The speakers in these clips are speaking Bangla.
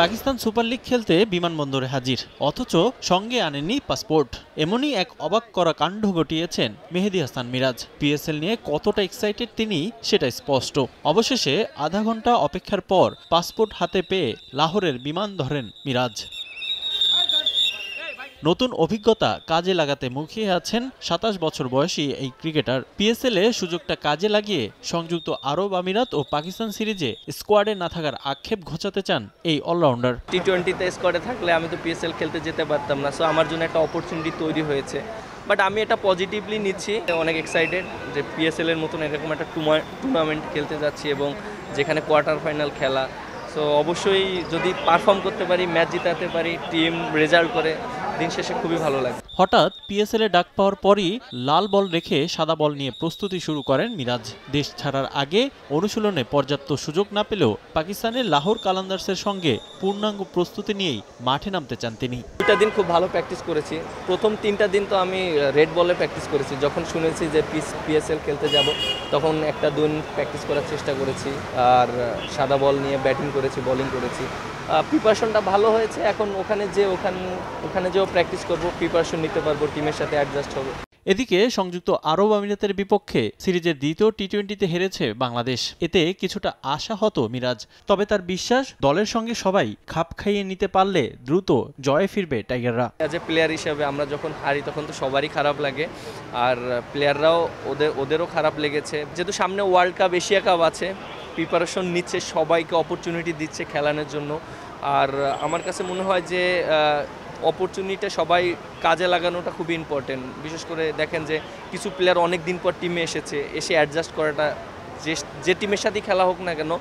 পাকিস্তান সুপার লিগ খেলতে বিমানবন্দরে হাজির, অথচ সঙ্গে আনেননি পাসপোর্ট। এমনই এক অবাক করা কাণ্ড ঘটিয়েছেন মেহেদী হাসান মিরাজ। পিএসএল নিয়ে কতটা এক্সাইটেড তিনি সেটা স্পষ্ট। অবশেষে আধা ঘন্টা অপেক্ষার পর পাসপোর্ট হাতে পেয়ে লাহোরের বিমান ধরেন মিরাজ। নতুন অভিজ্ঞতা কাজে লাগাতে মুখিয়ে আছেন ২৭ বছর বয়সী এই ক্রিকেটার। পিএসএল এ সুযোগটা কাজে লাগিয়ে সংযুক্ত আরব আমিরাত ও পাকিস্তান সিরিজে স্কোয়াডে না থাকার আক্ষেপ ঘোচাতে চান এই অলরাউন্ডার। টি-20তে স্কোয়াডে থাকলে আমি তো পিএসএল খেলতে যেতে পারতাম না, সো আমার জন্য একটা অপরচুনিটি তৈরি হয়েছে। বাট আমি এটা পজিটিভলি নিচ্ছি, অনেক এক্সাইটেড যে পিএসএল এর মতন এরকম একটা টুর্নামেন্ট খেলতে যাচ্ছি এবং যেখানে কোয়ার্টার ফাইনাল খেলা। সো অবশ্যই যদি পারফর্ম করতে পারি, ম্যাচ জিতাতে পারি, টিম রেজাল্ট করে, দিন শেষে খুবই ভালো লাগে। হঠাৎ পিএসএল এ ডাক পাওয়ার পরই লাল বল রেখে সাদা বল নিয়ে প্রস্তুতি শুরু করেন মিরাজ। দেশ ছাড়ার আগে অনুশীলনে পর্যাপ্ত সুযোগ না পেলেও পাকিস্তানের লাহোর কালান্দার্সের সঙ্গে পূর্ণাঙ্গ প্রস্তুতি নিয়েই মাঠে নামতে চান তিনি। 2টা দিন খুব ভালো প্র্যাকটিস করেছি। প্রথম 3টা দিন তো আমি রেড বলে প্র্যাকটিস করেছি। যখন শুনেছি যে পিএসএল খেলতে যাব, তখন একটা দিন প্র্যাকটিস করার চেষ্টা করেছি, আর সাদা বল নিয়ে ব্যাটিং করেছি, বোলিং করেছি। প্রিপারেশনটা ভালো হয়েছে। এখন ওখানে যেও প্র্যাকটিস করবো, প্রিপারেশন নিতে পারবো, টিমের সাথে অ্যাডজাস্ট হবে। এদিকে সংযুক্ত আরব আমিরাতের বিপক্ষে সিরিজের দ্বিতীয় টি-20তে হেরেছে বাংলাদেশ। এতে কিছুটা আশাহত মিরাজ, তবে তার বিশ্বাস দলের সঙ্গে সবাই খাপ খাইয়ে নিতে পারলে দ্রুত জয়ে ফিরবে টাইগাররা। অ্যাজ এ প্লেয়ার হিসেবে আমরা যখন হারি তখন তো সবারই খারাপ লাগে, আর প্লেয়াররাও ওদেরও খারাপ লেগেছে। যেহেতু সামনে ওয়ার্ল্ড কাপ, এশিয়া কাপ আছে, প্রিপারেশন নিচ্ছে, সবাইকে অপরচুনিটি দিচ্ছে খেলানোর জন্য। আর আমার কাছে মনে হয় যে অপরচুনিটিটা সবাই কাজে লাগানোটা খুবই ইম্পর্টেন্ট। বিশেষ করে দেখেন যে কিছু প্লেয়ার অনেক দিন পর টিমে এসে অ্যাডজাস্ট করাটা, যে টিমের সাথেই খেলা হোক না কেন,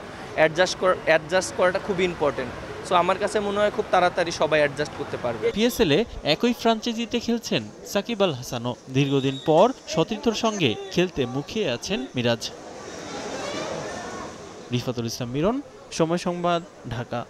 অ্যাডজাস্ট করাটা খুবই ইম্পর্টেন্ট। সো আমার কাছে মনে হয় খুব তাড়াতাড়ি সবাই অ্যাডজাস্ট করতে পারবে। পিএসএল এ একই ফ্র্যাঞ্চাইজিতে খেলছেন সাকিব আল হাসানও। দীর্ঘদিন পর সতীর্থর সঙ্গে খেলতে মুখিয়ে আছেন মিরাজ। রিফাতুল ইসলাম মিরন, সময় সংবাদ, ঢাকা।